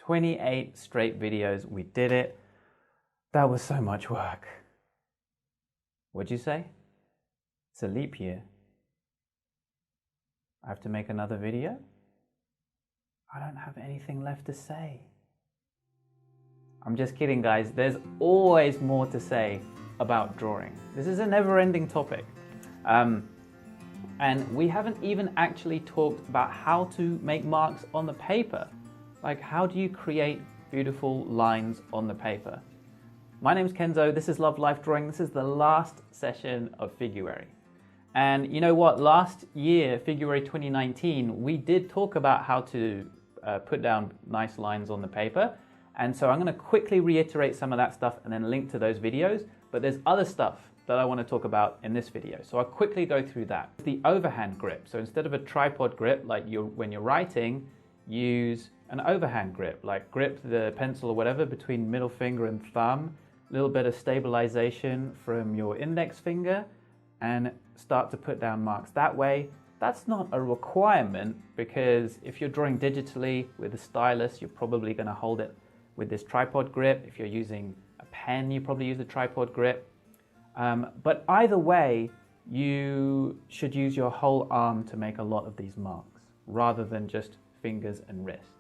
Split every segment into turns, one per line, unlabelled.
28 straight videos. We did it. That was so much work. What'd you say? It's a leap year. I have to make another video? I don't have anything left to say. I'm just kidding, guys. There's always more to say about drawing. This is a never-ending topic. And we haven't even actually talked about how to make marks on the paper. Like, how do you create beautiful lines on the paper? My name's Kenzo, this is Love Life Drawing. This is the last session of Figuary. And you know what, last year, Figuary 2019, we did talk about how to put down nice lines on the paper. And so I'm gonna quickly reiterate some of that stuff and then link to those videos, but there's other stuff that I wanna talk about in this video. So I'll quickly go through that. The overhand grip. So instead of a tripod grip, like when you're writing, use an overhand grip, like grip the pencil or whatever between middle finger and thumb, a little bit of stabilization from your index finger, and start to put down marks that way. That's not a requirement, because if you're drawing digitally with a stylus, you're probably going to hold it with this tripod grip. If you're using a pen, you probably use a tripod grip. But either way, you should use your whole arm to make a lot of these marks, rather than just fingers and wrist.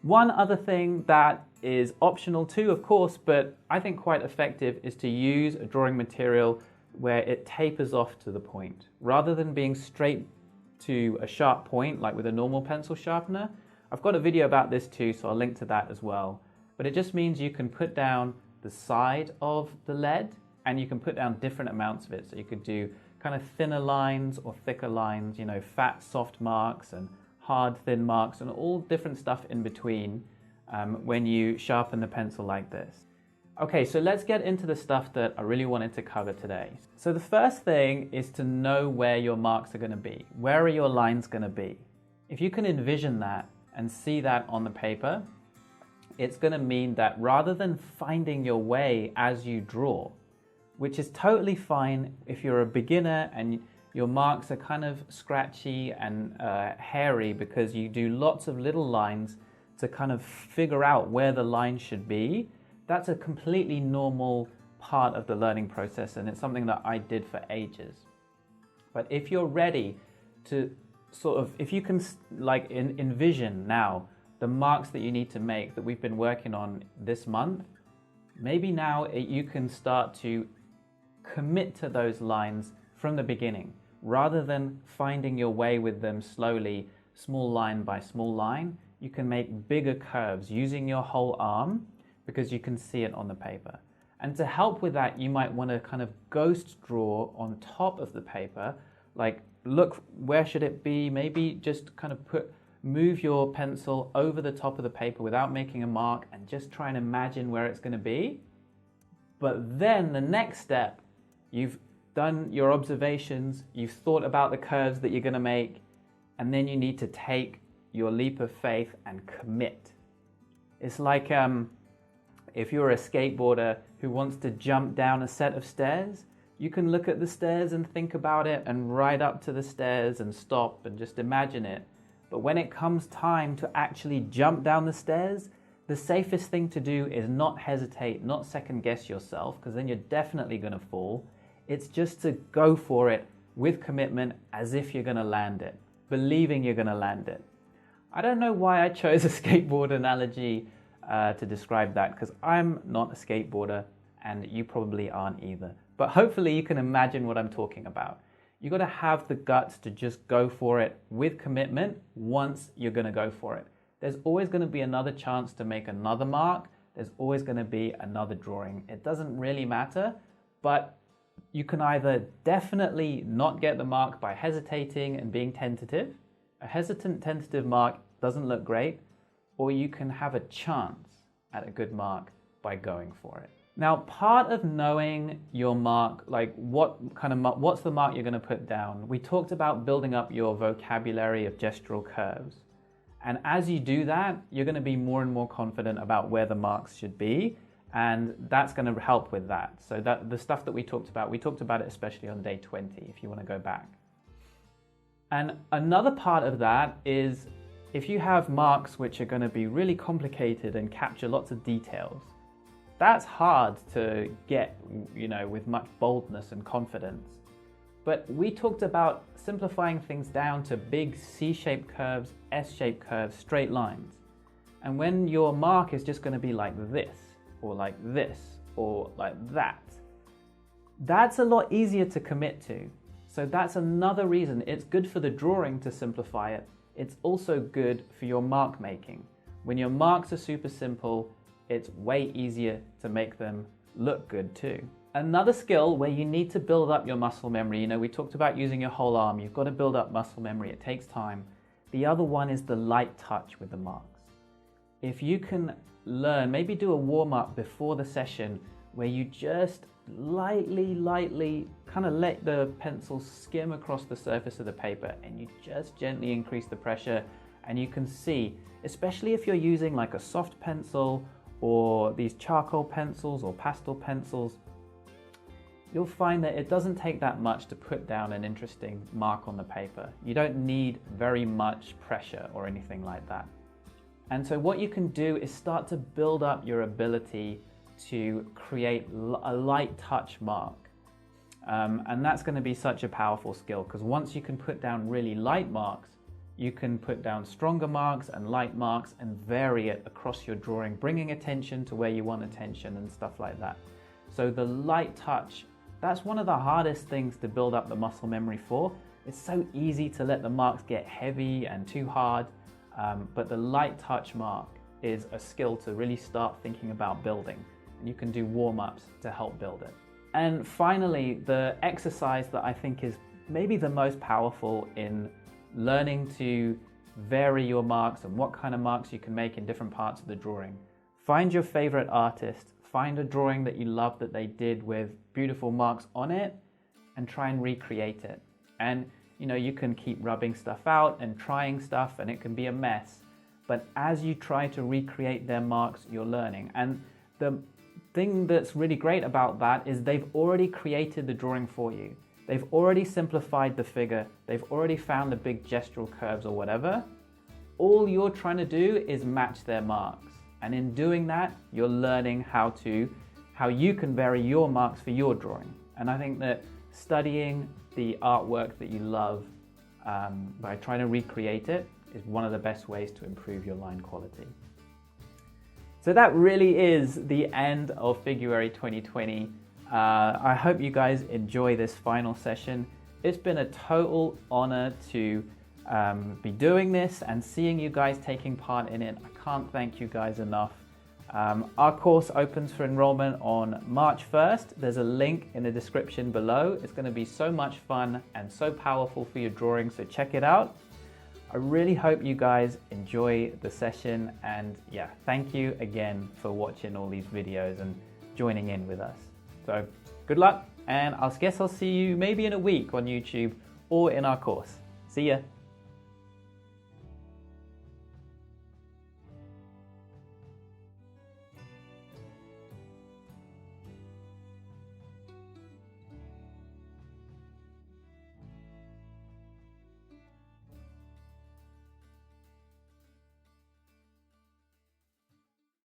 One other thing that is optional too, of course, but I think quite effective, is to use a drawing material where it tapers off to the point. Rather than being straight to a sharp point, like with a normal pencil sharpener. I've got a video about this too, so I'll link to that as well. But it just means you can put down the side of the lead, and you can put down different amounts of it. So you could do kind of thinner lines or thicker lines, you know, fat, soft marks and hard, thin marks, and all different stuff in between when you sharpen the pencil like this. Okay, so let's get into the stuff that I really wanted to cover today. So the first thing is to know where your marks are going to be. Where are your lines going to be? If you can envision that and see that on the paper, it's going to mean that rather than finding your way as you draw, which is totally fine if you're a beginner and your marks are kind of scratchy and hairy because you do lots of little lines to kind of figure out where the line should be. That's a completely normal part of the learning process, and it's something that I did for ages. But if you're ready to sort of, if you can like envision now the marks that you need to make that we've been working on this month, maybe now you can start to commit to those lines from the beginning, rather than finding your way with them slowly, small line by small line. You can make bigger curves using your whole arm because you can see it on the paper. And to help with that, you might want to kind of ghost draw on top of the paper, like look, where should it be? Maybe just kind of move your pencil over the top of the paper without making a mark and just try and imagine where it's going to be. But then the next step, you've done your observations, you've thought about the curves that you're going to make, and then you need to take your leap of faith and commit. It's like if you're a skateboarder who wants to jump down a set of stairs, you can look at the stairs and think about it and ride up to the stairs and stop and just imagine it. But when it comes time to actually jump down the stairs, the safest thing to do is not hesitate, not second guess yourself, because then you're definitely going to fall. It's just to go for it with commitment, as if you're going to land it, believing you're going to land it. I don't know why I chose a skateboard analogy to describe that, because I'm not a skateboarder and you probably aren't either. But hopefully you can imagine what I'm talking about. You've got to have the guts to just go for it with commitment once you're going to go for it. There's always going to be another chance to make another mark. There's always going to be another drawing. It doesn't really matter, but you can either definitely not get the mark by hesitating and being tentative. A hesitant, tentative mark doesn't look great, or you can have a chance at a good mark by going for it. Now, part of knowing your mark, like what's the mark you're going to put down? We talked about building up your vocabulary of gestural curves. And as you do that, you're going to be more and more confident about where the marks should be. And that's going to help with that. So that the stuff that we talked about it especially on day 20, if you want to go back. And another part of that is If you have marks which are going to be really complicated and capture lots of details, that's hard to get, with much boldness and confidence. But we talked about simplifying things down to big C-shaped curves, S-shaped curves, straight lines. And when your mark is just going to be like this, or like this, or like that, that's a lot easier to commit to. So that's another reason it's good for the drawing to simplify it. It's also good for your mark making. When your marks are super simple, it's way easier to make them look good too. Another skill where you need to build up your muscle memory, we talked about using your whole arm. You've got to build up muscle memory. It takes time. The other one is the light touch with the marks. If you can learn, maybe do a warm-up before the session where you just lightly kind of let the pencil skim across the surface of the paper, and you just gently increase the pressure, and you can see, especially if you're using like a soft pencil or these charcoal pencils or pastel pencils, you'll find that it doesn't take that much to put down an interesting mark on the paper. You don't need very much pressure or anything like that. And so what you can do is start to build up your ability to create a light touch mark. And that's going to be such a powerful skill, because once you can put down really light marks, you can put down stronger marks and light marks and vary it across your drawing, bringing attention to where you want attention and stuff like that. So the light touch, that's one of the hardest things to build up the muscle memory for. It's so easy to let the marks get heavy and too hard, but the light touch mark is a skill to really start thinking about building. And you can do warm-ups to help build it. And finally, the exercise that I think is maybe the most powerful in learning to vary your marks and what kind of marks you can make in different parts of the drawing. Find your favorite artist, find a drawing that you love that they did with beautiful marks on it, and try and recreate it. And you can keep rubbing stuff out and trying stuff, and it can be a mess. But as you try to recreate their marks, you're learning. And the thing that's really great about that is they've already created the drawing for you. They've already simplified the figure. They've already found the big gestural curves or whatever. All you're trying to do is match their marks. And in doing that, you're learning how you can vary your marks for your drawing. And I think that studying the artwork that you love by trying to recreate it is one of the best ways to improve your line quality. So that really is the end of Figuary 2020. I hope you guys enjoy this final session. It's been a total honor to be doing this and seeing you guys taking part in it. I can't thank you guys enough. Our course opens for enrollment on March 1st. There's a link in the description below. It's going to be so much fun and so powerful for your drawing, so check it out. I really hope you guys enjoy the session, and yeah, thank you again for watching all these videos and joining in with us. So good luck, and I guess I'll see you maybe in a week on YouTube or in our course. See ya.